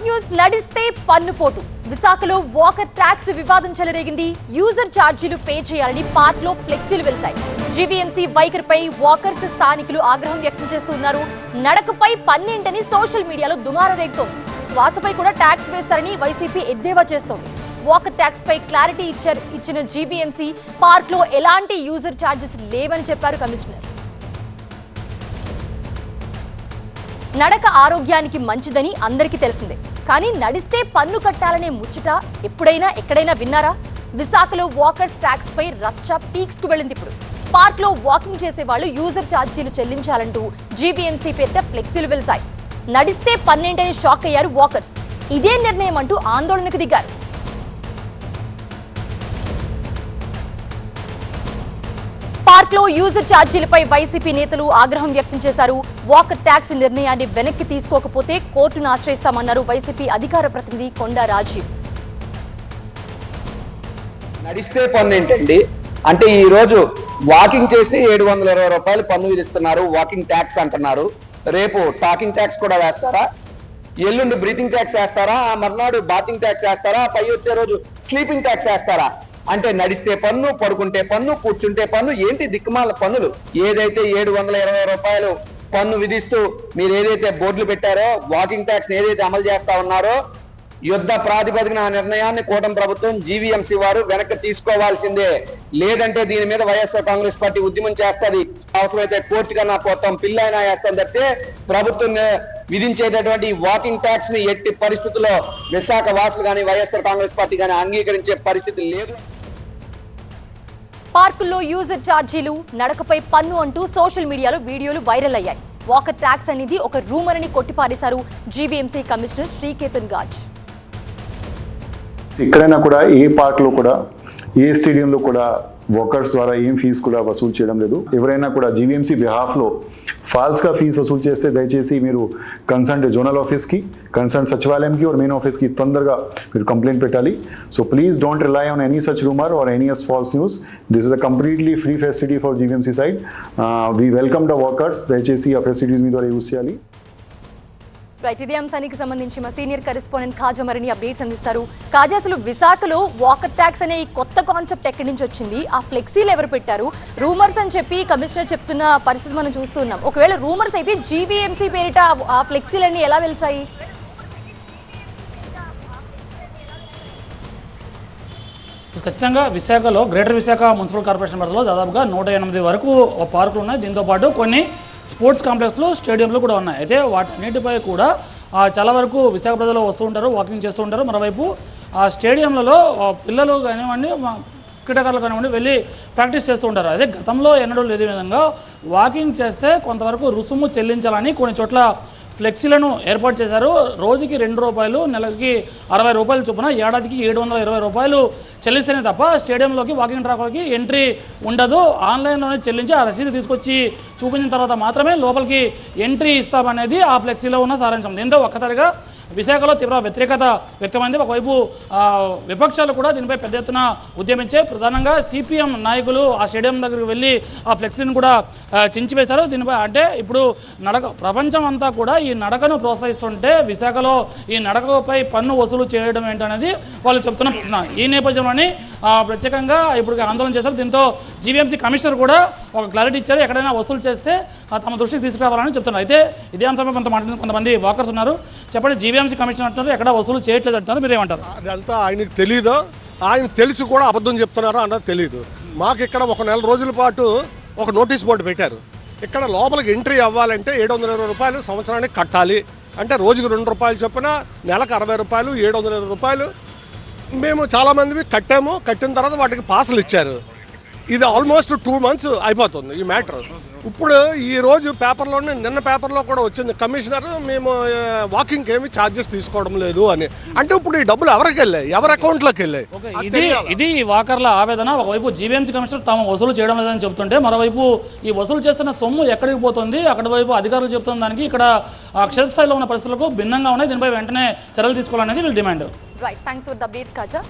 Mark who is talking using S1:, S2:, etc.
S1: News నడిస్తే పన్నుపోటు విశాఖలో వాకర్ ట్యాక్స్ వివాదం చెలరేగింది. యూజర్ ఛార్జీలు పే చేయాలని పార్క్ లో ఫ్లెక్సీలు వెలిశాయి. జీవీఎంసీ వైఖరిపై వాకర్స్ స్థానికులు ఆగ్రహం వ్యక్తం చేస్తున్నారు. నడకపై పన్నేంటని సోషల్ మీడియాలో దుమారం రేగుతోంది. శ్వాసపై కూడా ట్యాక్స్ వేస్తారని వైసీపీ ఎద్దేవా చేస్తోంది. వాకర్ ట్యాక్స్ పై క్లారిటీ ఇచ్చిన జీవీఎంసీ పార్క్ లో ఎలాంటి యూజర్ ఛార్జెస్ లేవని చెప్పారు కమిషనర్. నడక ఆరోగ్యానికి మంచిదని అందరికీ తెలిసిందే. కానీ నడిస్తే పన్ను కట్టాలనే ముచ్చట ఎప్పుడైనా ఎక్కడైనా విన్నారా? విశాఖలో వాకర్స్ ట్యాక్స్ పై రచ్చ పీక్స్ కు వెళ్ళింది. ఇప్పుడు పార్క్ లో వాకింగ్ చేసే వాళ్ళు యూజర్ ఛార్జీలు చెల్లించాలంటూ జీవీఎంసీ పేరిట ఫ్లెక్సీలు వెలిశాయి. నడిస్తే పన్నేంటని షాక్ అయ్యారు వాకర్స్. ఇదే నిర్ణయం అంటూ ఆందోళనకు దిగారు. పార్క్ లో యూజర్ ఛార్జీలపై వైసీపీ నేతలు ఆగ్రహం వ్యక్తం చేశారు. వాకర్ ట్యాక్స్ నిర్ణయాన్ని వెనక్కి తీసుకోకపోతే కోర్టును ఆశ్రయిస్తామన్నారు వైసీపీ అధికార ప్రతినిధి కొండా రాజీవ్.
S2: నడిస్తే పన్ను ఏంటండి అంటే ఈ రోజు వాకింగ్ చేస్తే 720 రూపాయలు పన్ను విధిస్తున్నారు. వాకింగ్ ట్యాక్స్ అంటున్నారు. రేపు టాకింగ్ ట్యాక్స్ కూడా వేస్తారా? ఎల్లుండి బ్రీతింగ్ ట్యాక్స్ వేస్తారా? మర్నాడు బాతింగ్ ట్యాక్స్ వేస్తారా? పై వచ్చే రోజు స్లీపింగ్ ట్యాక్స్ వేస్తారా? అంటే నడిస్తే పన్ను, పడుకుంటే పన్ను, కూర్చుంటే పన్ను, ఏంటి దిక్కుమాల పన్నులు? ఏదైతే 720 రూపాయలు పన్ను విధిస్తూ మీరు ఏదైతే బోర్డులు పెట్టారో, వాకింగ్ ట్యాక్స్ ఏదైతే అమలు చేస్తా ఉన్నారో, యుద్ధ ప్రాతిపదికన ఆ నిర్ణయాన్ని కూటమి ప్రభుత్వం జీవీఎంసీ వారు వెనక్కి తీసుకోవాల్సిందే. లేదంటే దీని మీద వైఎస్ఆర్ కాంగ్రెస్ పార్టీ ఉద్యమం చేస్తుంది. అవసరమైతే కోర్టు కన్నా పోతాం, పిల్లైనా వేస్తాం తప్పితే ప్రభుత్వం విధించేటటువంటి వాకింగ్ ట్యాక్స్ ని ఎట్టి పరిస్థితుల్లో విశాఖ వాసులు కానీ వైఎస్ఆర్ కాంగ్రెస్ పార్టీ కానీ అంగీకరించే పరిస్థితి లేదు.
S1: పార్కుల్లో యూజర్ ఛార్జీలు, నడకపై పన్ను అంటూ సోషల్ మీడియాలో వీడియోలు వైరల్ అయ్యాయి. వాకర్ ట్యాక్స్ అనేది ఒక రూమర్ అని కొట్టిపారేశారు జీవీఎంసీ కమిషనర్ శ్రీకేతన్ గాజ్.
S3: ఎక్కడైనా కూడా ఏ పార్క్లో కూడా ఏ స్టేడియంలో కూడా వాకర్స్ ద్వారా ఏం ఫీజు కూడా వసూలు చేయడం లేదు. ఎవరైనా కూడా జీవీఎంసీ బిహాఫ్లో ఫాల్స్గా ఫీజు వసూలు చేస్తే దయచేసి మీరు కన్సర్న్ జోనల్ ఆఫీస్కి, కన్సర్న్ సచివాలయంకి और మెయిన్ ఆఫీస్కి తొందరగా మీరు కంప్లైంట్ పెట్టాలి. So please don't rely on any such rumour or any false news. This is a completely free facility for GVMC side. We welcome the walkers. దయచేసి ఆ ఫెసిలిటీస్ మీ ద్వారా use చేయాలి.
S1: రైట్, ఇదే అంశానికి సంబంధించి మా సీనియర్ కరెస్పాండెంట్ ఖాజా మరిన్ని అప్డేట్స్ అందిస్తారు. ఖాజా, అసలు విశాఖలో వాకర్ ట్యాక్స్ అనే ఈ కొత్త కాన్సెప్ట్ ఎక్కడి నుంచి వచ్చింది? ఆ ఫ్లెక్సీలు ఎవరు పెట్టారు? రూమర్స్ అని చెప్పి కమిషనర్ చెప్తున్న పరిస్థితి మనం చూస్తున్నాం. ఒకవేళ రూమర్స్ అయితే జీవీఎంసీ పేరిట ఆ ఫ్లెక్సీలన్నీ ఎలా వెలిసాయి?
S4: ఖచ్చితంగా విశాఖలో గ్రేటర్ విశాఖ మున్సిపల్ కార్పొరేషన్ పరిధిలో దాదాపుగా 108 వరకు పార్కులు ఉన్నాయి. దీంతోపాటు కొన్ని స్పోర్ట్స్ కాంప్లెక్స్లు, స్టేడియంలు కూడా ఉన్నాయి. అయితే వాటన్నిటిపై కూడా చాలా వరకు విశాఖ ప్రజలు వస్తూ ఉంటారు, వాకింగ్ చేస్తూ ఉంటారు. మరోవైపు ఆ స్టేడియంలలో పిల్లలు కానివ్వండి, క్రీడాకారులు కానివ్వండి వెళ్ళి ప్రాక్టీస్ చేస్తూ ఉంటారు. అదే గతంలో ఎన్నడూ లేని విధంగా వాకింగ్ చేస్తే కొంతవరకు రుసుము చెల్లించాలని కొన్ని చోట్ల ఫ్లెక్సీలను ఏర్పాటు చేశారు. రోజుకి 2 రూపాయలు, నెలకి 60 రూపాయలు చొప్పున, ఏడాదికి 720 రూపాయలు చెల్లిస్తేనే తప్ప స్టేడియంలోకి, వాకింగ్ ట్రాక్లకి ఎంట్రీ ఉండదు. ఆన్లైన్లోనే చెల్లించి ఆ రసీదు తీసుకొచ్చి చూపించిన తర్వాత మాత్రమే లోపలికి ఎంట్రీ ఇస్తామనేది ఆ ఫ్లెక్సీలో ఉన్న సారాంశం. దీంతో ఒక్కసారిగా విశాఖలో తీవ్ర వ్యతిరేకత వ్యక్తమైంది. ఒకవైపు విపక్షాలు కూడా దీనిపై పెద్ద ఎత్తున ఉద్యమించాయి. ప్రధానంగా సిపిఎం నాయకులు ఆ స్టేడియం దగ్గరికి వెళ్ళి ఆ ఫ్లెక్సీని కూడా చించివేశారు. దీనిపై అంటే ఇప్పుడు ప్రపంచం అంతా కూడా ఈ నడకను ప్రోత్సహిస్తుంటే విశాఖలో ఈ నడకపై పన్ను వసూలు చేయడం ఏంటనేది వాళ్ళు చెప్తున్న ప్రశ్న. ఈ నేపథ్యంలోని ప్రత్యేకంగా ఇప్పుడు ఆందోళన చేశారు. దీంతో జీవీఎంసీ కమిషనర్ కూడా ఒక క్లారిటీ ఇచ్చారు. ఎక్కడైనా వసూలు చేస్తే తమ దృష్టికి తీసుకురావాలని చెప్తున్నారు. అయితే ఇదే అంశంపై కొంతమంది వాకర్స్ ఉన్నారు. చెప్పండి, జీవీఎంసీ కమిషనర్ అంటున్నారు ఎక్కడ వసూలు చేయట్లేదు అంటున్నారు, మీరేమంటారు?
S5: అదంతా ఆయనకు తెలీదు. ఆయన తెలిసి కూడా అబద్ధం చెప్తున్నారో అన్నది తెలియదు. మాకు ఇక్కడ ఒక 1 రోజుల పాటు ఒక నోటీస్ బోర్డు పెట్టారు. ఇక్కడ లోపలికి ఎంట్రీ అవ్వాలంటే 720 రూపాయలు సంవత్సరానికి కట్టాలి. అంటే రోజుకి 2 రూపాయలు చొప్పున నెలకు 60 రూపాయలు, 720 రూపాయలు. మేము చాలామంది కట్టాము. కట్టిన తర్వాత వాటికి పాసులు ఇచ్చారు. ఇది ఆల్మోస్ట్ 2 months అయిపోతుంది ఈ మ్యాటర్. ఇప్పుడు ఈరోజు పేపర్లోనే, నిన్న పేపర్లో కూడా వచ్చింది, కమిషనర్ మేము వాకింగ్కి ఏమి ఛార్జెస్ తీసుకోవడం లేదు అని. అంటే ఇప్పుడు ఈ డబ్బులు ఎవరికి వెళ్ళాయి, ఎవరి అకౌంట్లోకి వెళ్ళాయి?
S4: ఇది వాకర్ల ఆవేదన. ఒకవైపు జీవీఎంసీ కమిషనర్ తాము వసూలు చేయడం లేదని చెబుతుంటే, మరోవైపు ఈ వసూలు చేస్తున్న సొమ్ము ఎక్కడికి పోతుంది, అక్కడి వైపు అధికారులు చెబుతున్న దానికి ఇక్కడ క్షేత్రస్థాయిలో ఉన్న పరిస్థితులకు భిన్నంగా ఉన్నాయి. దీనిపై వెంటనే చర్యలు తీసుకోవాలనేది వీళ్ళ demand.
S1: Right, thanks for the updates Khaja.